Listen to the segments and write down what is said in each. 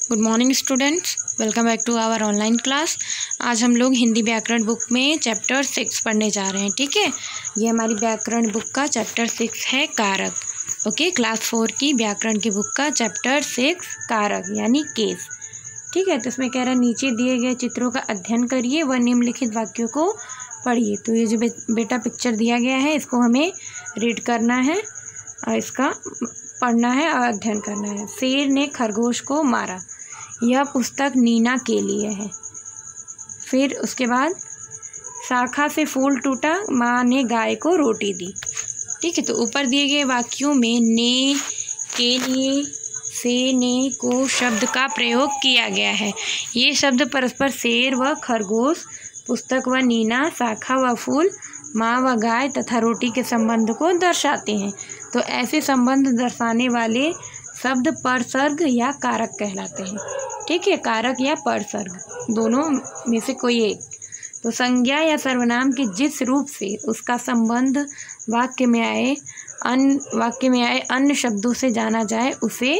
Good morning students, welcome back to our online class. आज हम लोग हिंदी व्याकरण बुक में चैप्टर 6 पढ़ने जा रहे हैं। ठीक है, ये हमारी व्याकरण बुक का चैप्टर 6 है कारक। ओके, क्लास 4 की व्याकरण की बुक का चैप्टर 6 कारक यानी केस। ठीक है, तो इसमें कह रहा है नीचे दिए गए चित्रों का अध्ययन करिए व निम्नलिखित वाक्यों को पढ़िए। तो ये जो बेटा पिक्चर दिया गया है इसको हमें रीड करना है और इसका पढ़ना है और अध्ययन करना है। शेर ने खरगोश को मारा, यह पुस्तक नीना के लिए है। फिर उसके बाद शाखा से फूल टूटा, माँ ने गाय को रोटी दी। ठीक है, तो ऊपर दिए गए वाक्यों में ने, के लिए, से, ने को शब्द का प्रयोग किया गया है। ये शब्द परस्पर शेर व खरगोश, पुस्तक व नीना, शाखा व फूल, माँ व गाय तथा रोटी के संबंध को दर्शाते हैं। तो ऐसे संबंध दर्शाने वाले शब्द परसर्ग या कारक कहलाते हैं। ठीक है, कारक या परसर्ग दोनों में से कोई एक। तो संज्ञा या सर्वनाम के जिस रूप से उसका संबंध वाक्य में आए अन्य शब्दों से जाना जाए उसे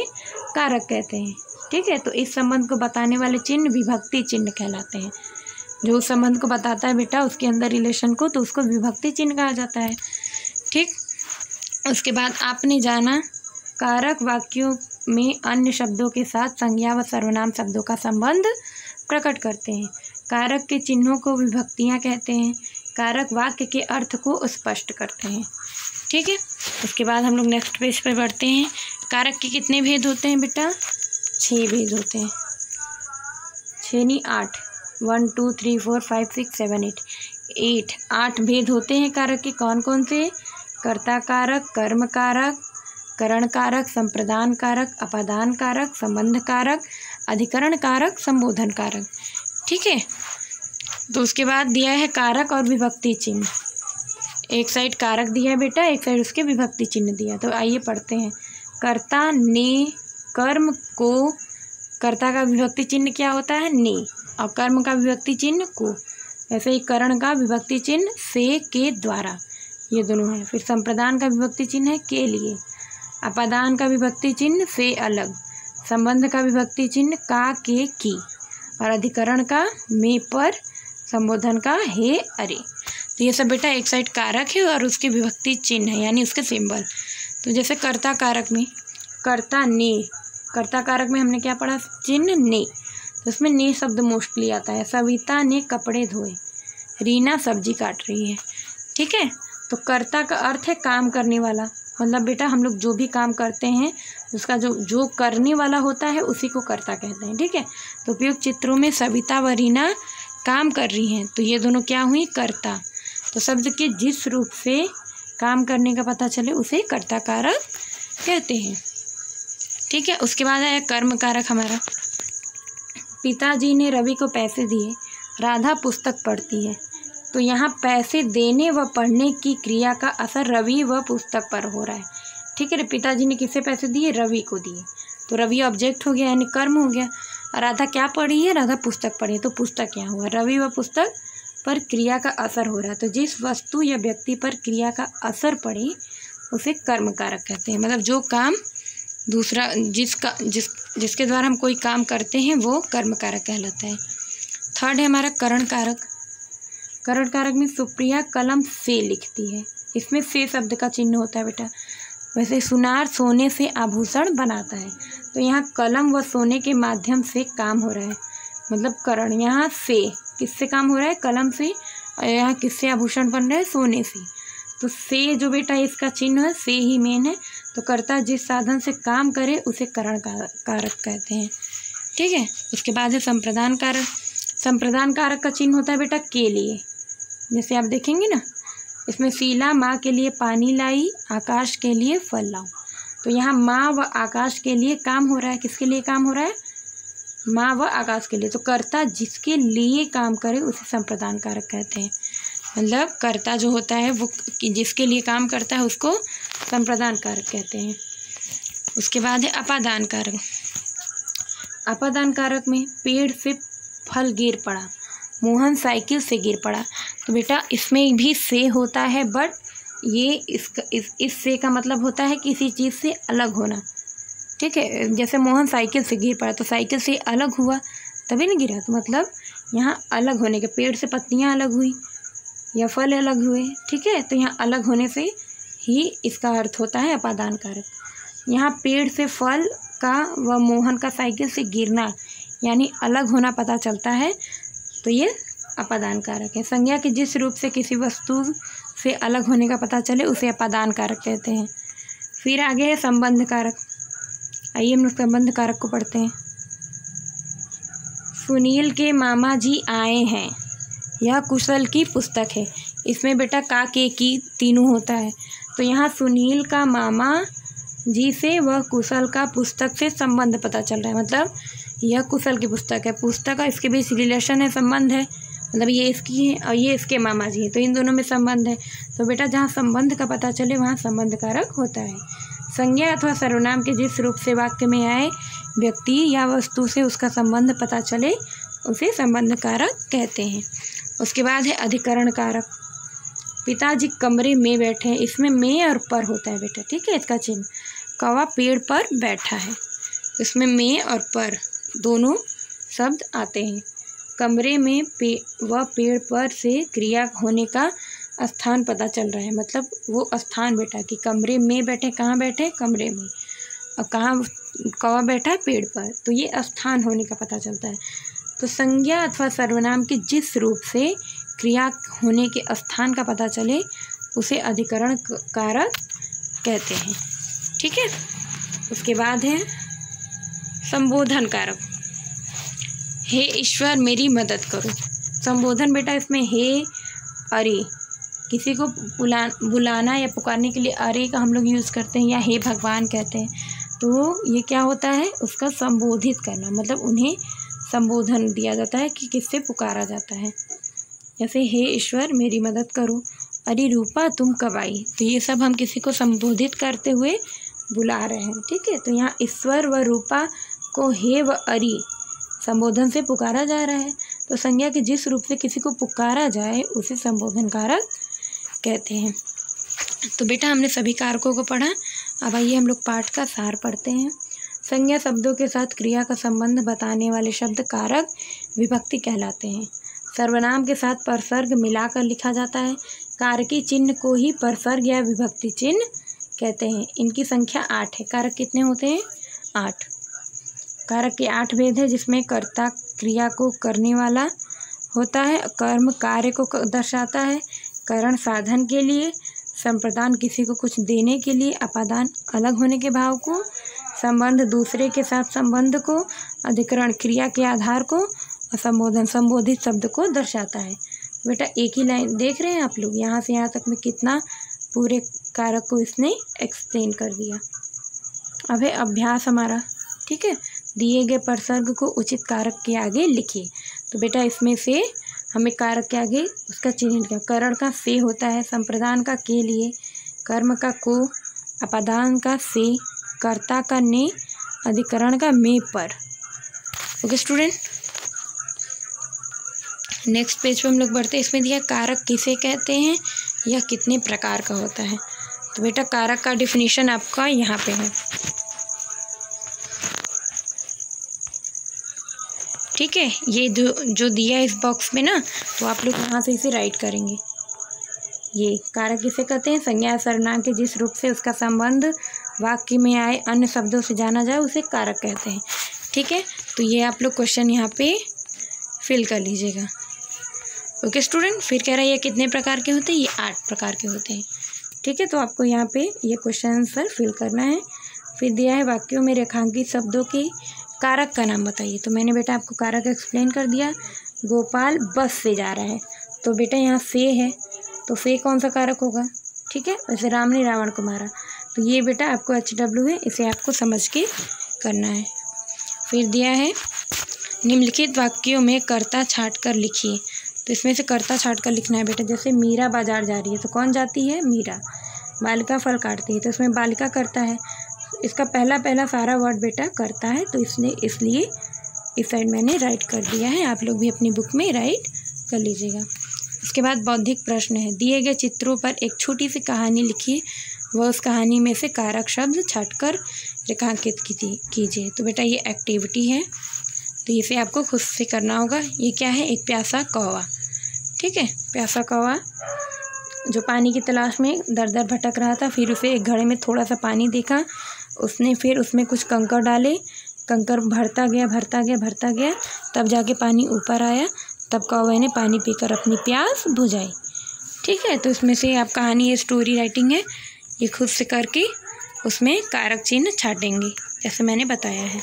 कारक कहते हैं। ठीक है, तो इस संबंध को बताने वाले चिन्ह विभक्ति चिन्ह कहलाते हैं। जो उस संबंध को बताता है बेटा उसके अंदर रिलेशन को, तो उसको विभक्ति चिन्ह कहा जाता है। ठीक, उसके बाद आपने जाना कारक वाक्यों में अन्य शब्दों के साथ संज्ञा व सर्वनाम शब्दों का संबंध प्रकट करते हैं। कारक के चिन्हों को विभक्तियाँ कहते हैं। कारक वाक्य के अर्थ को स्पष्ट करते हैं। ठीक है, उसके बाद हम लोग नेक्स्ट पेज पर बढ़ते हैं। कारक के कितने भेद होते हैं बेटा? 6 भेद होते हैं। 6 नहीं 8, 1 2 3 4 5 6 7 8 8 भेद होते हैं कारक के। कौन कौन से? कर्ता कारक, कर्म कारक, करण कारक, संप्रदान कारक, अपादान कारक, संबंध कारक, अधिकरण कारक, संबोधन कारक। ठीक है, तो उसके बाद दिया है कारक और विभक्ति चिन्ह। एक साइड कारक दिया है बेटा, एक साइड उसके विभक्ति चिन्ह दिया। तो आइए पढ़ते हैं। कर्ता ने कर्म को, कर्ता का विभक्ति चिन्ह क्या होता है? ने, और कर्म का विभक्ति चिन्ह को। ऐसे ही करण का विभक्ति चिन्ह से, के द्वारा, ये दोनों है। फिर संप्रदान का विभक्ति चिन्ह है के लिए, अपादान का विभक्ति चिन्ह से अलग, संबंध का विभक्ति चिन्ह का, के, की, और अधिकरण का में, पर, संबोधन का हे, अरे। तो ये सब बेटा एक साइड कारक है और उसके विभक्ति चिन्ह है यानी उसके सिंबल। तो जैसे कर्ता कारक में कर्ता ने, कर्ता कारक में हमने क्या पढ़ा? चिन्ह ने। तो उसमें ने शब्द मोस्टली आता है। सविता ने कपड़े धोए, रीना सब्जी काट रही है। ठीक है, तो कर्ता का अर्थ है काम करने वाला। मतलब बेटा हम लोग जो भी काम करते हैं उसका जो करने वाला होता है उसी को कर्ता कहते हैं। ठीक है, तो उपयुक्त चित्रों में सविता व रीना काम कर रही हैं, तो ये दोनों क्या हुई? कर्ता। तो शब्द के जिस रूप से काम करने का पता चले उसे कर्ता कारक कहते हैं। ठीक है, उसके बाद आया कर्म कारक हमारा। पिताजी ने रवि को पैसे दिए, राधा पुस्तक पढ़ती है। तो यहाँ पैसे देने व पढ़ने की क्रिया का असर रवि व पुस्तक पर हो रहा है। ठीक है, पिताजी ने किसे पैसे दिए? रवि को दिए। तो रवि ऑब्जेक्ट हो गया यानी कर्म हो गया। और राधा क्या पढ़ी है? राधा पुस्तक पढ़ी है। तो पुस्तक क्या हुआ? रवि व पुस्तक पर क्रिया का असर हो रहा है। तो जिस वस्तु या व्यक्ति पर क्रिया का असर पड़े उसे कर्म कारक कहते हैं। मतलब जो काम दूसरा जिसके द्वारा हम कोई काम करते हैं वो कर्म कारक कहलाता है। थर्ड है हमारा करण कारक। करण कारक में सुप्रिया कलम से लिखती है। इसमें से शब्द का चिन्ह होता है बेटा। वैसे सुनार सोने से आभूषण बनाता है। तो यहाँ कलम व सोने के माध्यम से काम हो रहा है। मतलब करण यहाँ से किससे काम हो रहा है? कलम से। और यहाँ किससे आभूषण बन रहा है? सोने से। तो से जो बेटा इसका चिन्ह है, से ही मेन है। तो कर्ता जिस साधन से काम करे उसे करण कारक कहते हैं। ठीक है, उसके बाद है संप्रदान कारक। संप्रदान कारक का चिन्ह होता है बेटा के लिए। जैसे आप देखेंगे ना, इसमें शीला माँ के लिए पानी लाई, आकाश के लिए फल लाओ। तो यहाँ माँ व आकाश के लिए काम हो रहा है। किसके लिए काम हो रहा है? माँ व आकाश के लिए। तो कर्ता जिसके लिए काम करे उसे संप्रदान कारक कहते हैं। मतलब कर्ता जो होता है वो जिसके लिए काम करता है उसको संप्रदान कारक कहते हैं। उसके बाद है अपादान कारक। अपादान कारक में पेड़ से फल गिर पड़ा, मोहन साइकिल से गिर पड़ा। तो बेटा इसमें भी से होता है, बट ये इस से का मतलब होता है किसी चीज़ से अलग होना। ठीक है। जैसे मोहन साइकिल से गिर पड़ा तो साइकिल से अलग हुआ तभी ना गिरा, तो मतलब यहाँ अलग होने के, पेड़ से पत्तियाँ अलग हुई या फल अलग हुए, ठीक है। तो यहाँ अलग होने से ही इसका अर्थ होता है अपादान कारक। यहाँ पेड़ से फल का व मोहन का साइकिल से गिरना यानी अलग होना पता चलता है, तो ये अपादान कारक है। संज्ञा के जिस रूप से किसी वस्तु से अलग होने का पता चले उसे अपादान कारक कहते हैं। फिर आगे है संबंध कारक। आइए हम लोग संबंध कारक को पढ़ते हैं। सुनील के मामा जी आए हैं, यह कुशल की पुस्तक है। इसमें बेटा का, के, की तीनों होता है। तो यहाँ सुनील का मामा जी से वह कुशल का पुस्तक से संबंध पता चल रहा है, मतलब यह कुशल की पुस्तक है। पुस्तक का इसके बीच रिलेशन है, संबंध है, मतलब ये इसकी है और ये इसके मामा जी है, तो इन दोनों में संबंध है। तो बेटा जहाँ संबंध का पता चले वहाँ संबंध कारक होता है। संज्ञा अथवा सर्वनाम के जिस रूप से वाक्य में आए व्यक्ति या वस्तु से उसका संबंध पता चले उसे संबंध कारक कहते हैं। उसके बाद है अधिकरण कारक। पिताजी कमरे में बैठे हैं, इसमें में और पर होता है बेटा, ठीक है। इसका चिन्ह कौवा पेड़ पर बैठा है, इसमें में और पर दोनों शब्द आते हैं। कमरे में व पेड़ पर से क्रिया होने का स्थान पता चल रहा है, मतलब वो स्थान बेटा कि कमरे में बैठे, कहाँ बैठे, कमरे में, और कहाँ कौवा बैठा है, पेड़ पर, तो ये स्थान होने का पता चलता है। तो संज्ञा अथवा सर्वनाम के जिस रूप से क्रिया होने के स्थान का पता चले उसे अधिकरण कारक कहते हैं, ठीक है। उसके बाद है संबोधन कारक। हे ईश्वर मेरी मदद करो। संबोधन बेटा इसमें हे, अरे, किसी को बुलाना या पुकारने के लिए अरे का हम लोग यूज़ करते हैं या हे भगवान कहते हैं। तो ये क्या होता है, उसका संबोधित करना, मतलब उन्हें संबोधन दिया जाता है कि किससे पुकारा जाता है। जैसे हे ईश्वर मेरी मदद करो, अरे रूपा तुम कब आई, तो ये सब हम किसी को संबोधित करते हुए बुला रहे हैं, ठीक है। तो यहाँ ईश्वर व रूपा को हे व अरि संबोधन से पुकारा जा रहा है। तो संज्ञा के जिस रूप से किसी को पुकारा जाए उसे संबोधन कारक कहते हैं। तो बेटा हमने सभी कारकों को पढ़ा। अब आइए हम लोग पाठ का सार पढ़ते हैं। संज्ञा शब्दों के साथ क्रिया का संबंध बताने वाले शब्द कारक विभक्ति कहलाते हैं। सर्वनाम के साथ परसर्ग मिलाकर लिखा जाता है। कारकी चिन्ह को ही परसर्ग या विभक्ति चिन्ह कहते हैं। इनकी संख्या 8 है। कारक कितने होते हैं? 8। कारक के 8 भेद है, जिसमें कर्ता क्रिया को करने वाला होता है, कर्म कार्य को दर्शाता है, करण साधन के लिए, संप्रदान किसी को कुछ देने के लिए, अपादान अलग होने के भाव को, संबंध दूसरे के साथ संबंध को, अधिकरण क्रिया के आधार को, और संबोधन संबोधित शब्द को दर्शाता है। बेटा एक ही लाइन देख रहे हैं आप लोग, यहाँ से यहाँ तक में कितना पूरे कारक को इसने एक्सप्लेन कर दिया। अब है अभ्यास हमारा, ठीक है। दिए गए परसर्ग को उचित कारक के आगे लिखिए। तो बेटा इसमें से हमें कारक के आगे उसका चिन्ह लिखा। करण का से होता है, संप्रदान का के लिए, कर्म का को, अपादान का से, कर्ता का ने, अधिकरण का में पर। ओके स्टूडेंट, नेक्स्ट पेज पे हम लोग बढ़ते हैं। इसमें दिया कारक किसे कहते हैं या कितने प्रकार का होता है। तो बेटा कारक का डिफिनीशन आपका यहाँ पे है, ठीक है। ये जो दिया है इस बॉक्स में ना, तो आप लोग वहाँ से इसे राइट करेंगे। ये कारक किसे कहते हैं? संज्ञा सर्वनाम के जिस रूप से उसका संबंध वाक्य में आए अन्य शब्दों से जाना जाए उसे कारक कहते हैं, ठीक है। तो ये आप लोग क्वेश्चन यहाँ पे फिल कर लीजिएगा। ओके स्टूडेंट, फिर कह रहा है ये कितने प्रकार के होते हैं? ये 8 प्रकार के होते हैं, ठीक है। तो आपको यहाँ पे ये क्वेश्चन आंसर फिल करना है। फिर दिया है वाक्यों में रेखांकित शब्दों के कारक का नाम बताइए। तो मैंने बेटा आपको कारक एक्सप्लेन कर दिया। गोपाल बस से जा रहा है, तो बेटा यहाँ से है, तो से कौन सा कारक होगा, ठीक है। वैसे राम ने रावण को मारा, तो ये बेटा आपको HW है, इसे आपको समझ के करना है। फिर दिया है निम्नलिखित वाक्यों में कर्ता छाँट कर लिखिए। तो इसमें से कर्ता छाँट कर लिखना है बेटा। जैसे मीरा बाजार जा रही है, तो कौन जाती है? मीरा। बालिका फल काटती है, तो इसमें बालिका करता है। इसका पहला सारा वर्ड बेटा करता है, तो इसलिए इस साइड मैंने राइट कर दिया है। आप लोग भी अपनी बुक में राइट कर लीजिएगा। उसके बाद बौद्धिक प्रश्न है। दिए गए चित्रों पर एक छोटी सी कहानी लिखिए। वह उस कहानी में से कारक शब्द छाँटकर रेखांकित कीजिए। तो बेटा ये एक्टिविटी है, तो इसे आपको खुद से करना होगा। ये क्या है? एक प्यासा कौवा। ठीक है, प्यासा कौवा जो पानी की तलाश में दर दर भटक रहा था, फिर उसे एक घड़े में थोड़ा सा पानी देखा, उसने फिर उसमें कुछ कंकड़ डाले, कंकड़ भरता गया, तब जाके पानी ऊपर आया, तब कौवे ने पानी पीकर अपनी प्यास बुझाई। ठीक है, तो इसमें से आप कहानी, ये स्टोरी राइटिंग है, ये खुद से करके उसमें कारक चिन्ह छाटेंगे जैसे मैंने बताया है।